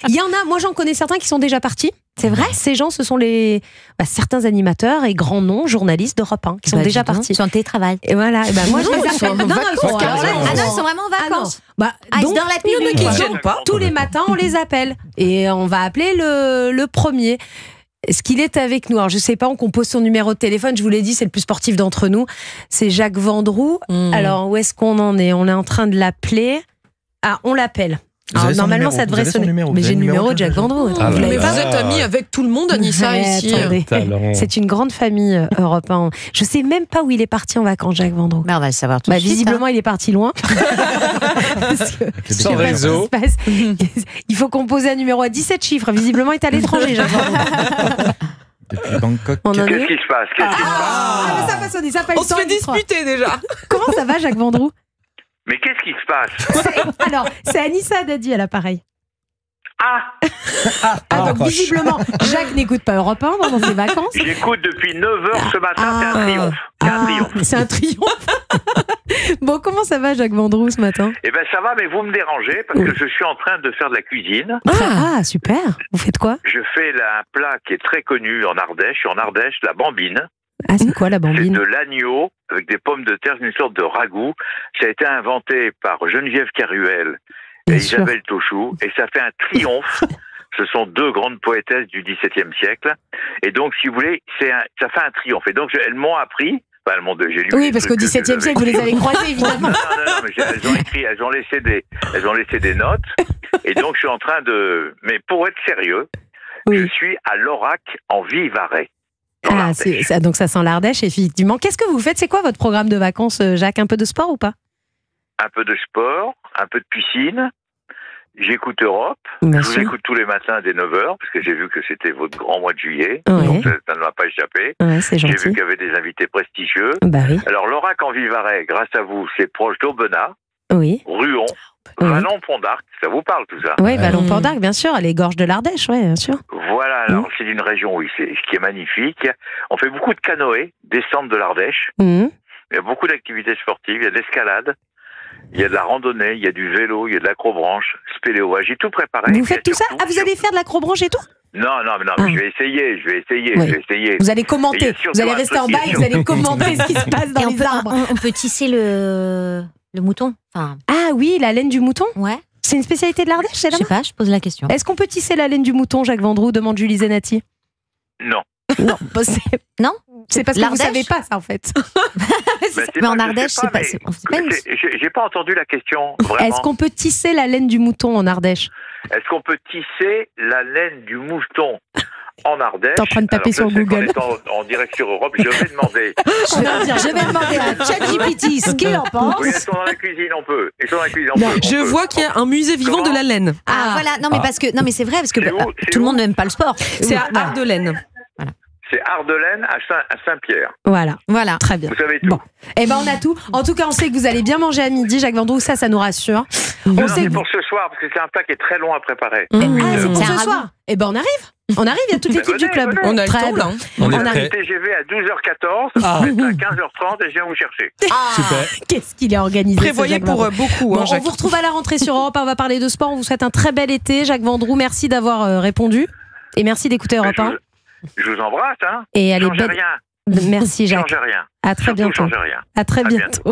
Il y en a, moi j'en connais certains qui sont déjà partis. C'est vrai, ces gens, ce sont certains animateurs et grands noms, journalistes d'Europe 1 qui sont déjà partis. Ils sont en télétravail. Et voilà, et moi je les appelle. Non, ils sont vraiment en vacances. Donc, ils dorment la nuit. qui ne gênent pas. tous les matins, on les appelle. Et on va appeler le premier. Est-ce qu'il est avec nous? Alors, je ne sais pas, on compose son numéro de téléphone. Je vous l'ai dit, c'est le plus sportif d'entre nous. C'est Jacques Vendroux. Alors, où est-ce qu'on en est? On est en train de l'appeler. Ah, on l'appelle. Alors, normalement, ça devrait sonner. Mais j'ai le numéro de Jacques Vendroux. Mais vous êtes amis avec tout le monde, Anissa, ici. Attendez. C'est une grande famille Europe 1. Je ne sais même pas où il est parti en vacances, Jacques Vendroux. On va le savoir tout de suite. Visiblement, il est parti loin. Sans réseau. Il faut composer un numéro à 17 chiffres. Visiblement, il est à l'étranger, Jacques Vendroux. Depuis Bangkok. Qu'est-ce qui se passe? Mais ça va sonner, ça On se fait disputer déjà. Comment ça va, Jacques Vendroux? Mais qu'est-ce qui se passe? Alors, c'est Anissa Dadi à l'appareil. Donc visiblement, Jacques n'écoute pas Europe 1 pendant ses vacances. J'écoute depuis 9h ce matin, c'est un triomphe. C'est un triomphe. Bon, comment ça va, Jacques Vendroux, ce matin? Eh ben ça va, mais vous me dérangez parce que je suis en train de faire de la cuisine. Ah, super. Vous faites quoi? Je fais un plat qui est très connu en Ardèche. Je suis en Ardèche, la bambine. Ah, c'est quoi la C'est bambine? de l'agneau avec des pommes de terre, une sorte de ragoût. Ça a été inventé par Geneviève Caruel et Isabelle Tauchoux, et ça fait un triomphe. Ce sont deux grandes poétesses du XVIIe siècle. Et donc, si vous voulez, ça fait un triomphe. Et donc, elles m'ont appris. Enfin, j'ai lu. Oui, parce qu'au XVIIe siècle, vous les avez croisées, évidemment. Non, mais elles ont laissé des notes. Et donc, je suis en train de. Mais pour être sérieux, je suis à l'Aurac en Vivarais. Donc ça sent l'Ardèche, effectivement. Qu'est-ce que vous faites? C'est quoi votre programme de vacances, Jacques? Un peu de sport ou pas? Un peu de sport, un peu de piscine. J'écoute Europe. Bien je sûr. vous écoute tous les matins dès 9h, parce que j'ai vu que c'était votre grand mois de juillet. Ouais. Donc ça ne m'a pas échappé. Ouais, c'est gentil. J'ai vu qu'il y avait des invités prestigieux. Bah oui. Alors, l'Aurac en Vivarais, grâce à vous, c'est proche d'Aubenas, Oui. Ruon, Oui. Vallon-Pont d'Arc. Ça vous parle tout ça? Oui, Vallon-Pont d'Arc, bien sûr. Les gorges de l'Ardèche, oui, bien sûr. Voilà, alors c'est une région, qui est magnifique. On fait beaucoup de canoë, descente de l'Ardèche. Mhm. Il y a beaucoup d'activités sportives, il y a de l'escalade, il y a de la randonnée, il y a du vélo, il y a de l'acrobranche, spéléo. J'ai tout préparé. Vous faites tout ça? Ah, vous allez faire de l'acrobranche et tout? Non, mais je vais essayer. Vous allez commenter. Vous allez rester en bas et vous allez commenter ce qui se passe dans les arbres. On peut tisser le mouton. Enfin, Ah oui, la laine du mouton? ouais. C'est une spécialité de l'Ardèche, c'est Je là? sais pas, je pose la question. Est-ce qu'on peut tisser la laine du mouton, Jacques Vendroux? Demande Julie Zenati. Non. Non, Non? c'est parce que vous L'Ardèche savez pas ça, en fait. Mais en Ardèche, c'est pas. J'ai pas entendu la question, vraiment. Est-ce qu'on peut tisser la laine du mouton en Ardèche? Est-ce qu'on peut tisser la laine du mouton en Ardèche? T'es en train de taper sur Google. En direct sur Europe, je vais demander. Je vais demander à ChatGPT ce qu'il en pense. Oui, ils sont dans la cuisine, on peut. Je vois qu'il y a un musée vivant de la laine. Ah, voilà. Non, mais c'est vrai, parce que C'est où tout le monde n'aime pas le sport. C'est à Ardelaine. C'est Ardelaine à Saint-Pierre. Voilà. Très bien. Vous savez tout. Bon. Eh ben, on a tout. En tout cas, on sait que vous allez bien manger à midi, Jacques Vendroux. Ça nous rassure. Non, On sait c'est que... pour ce soir, parce que c'est un plat qui est très long à préparer. Ah, c'est pour C'est ce un soir. Eh ben, on arrive. Il y a toute l'équipe du club. venez. On a le Très temps, bien. là. On est On prêt. TGV à 12h14, vous êtes à 15h30 et je viens vous chercher. Super. Qu'est-ce qu'il est organisé, ce Prévoyez Jacques pour Vendroux. beaucoup. Bon, hein, on Jacques. vous retrouve à la rentrée sur Europe 1. On va parler de sport. On vous souhaite un très bel été. Jacques Vendroux, merci d'avoir répondu. Et merci d'écouter Europe 1. Je vous embrasse, hein. Et allez, Changez rien. Merci, Jacques. Changez rien. À très Surtout, bientôt. changez rien. À très À bientôt.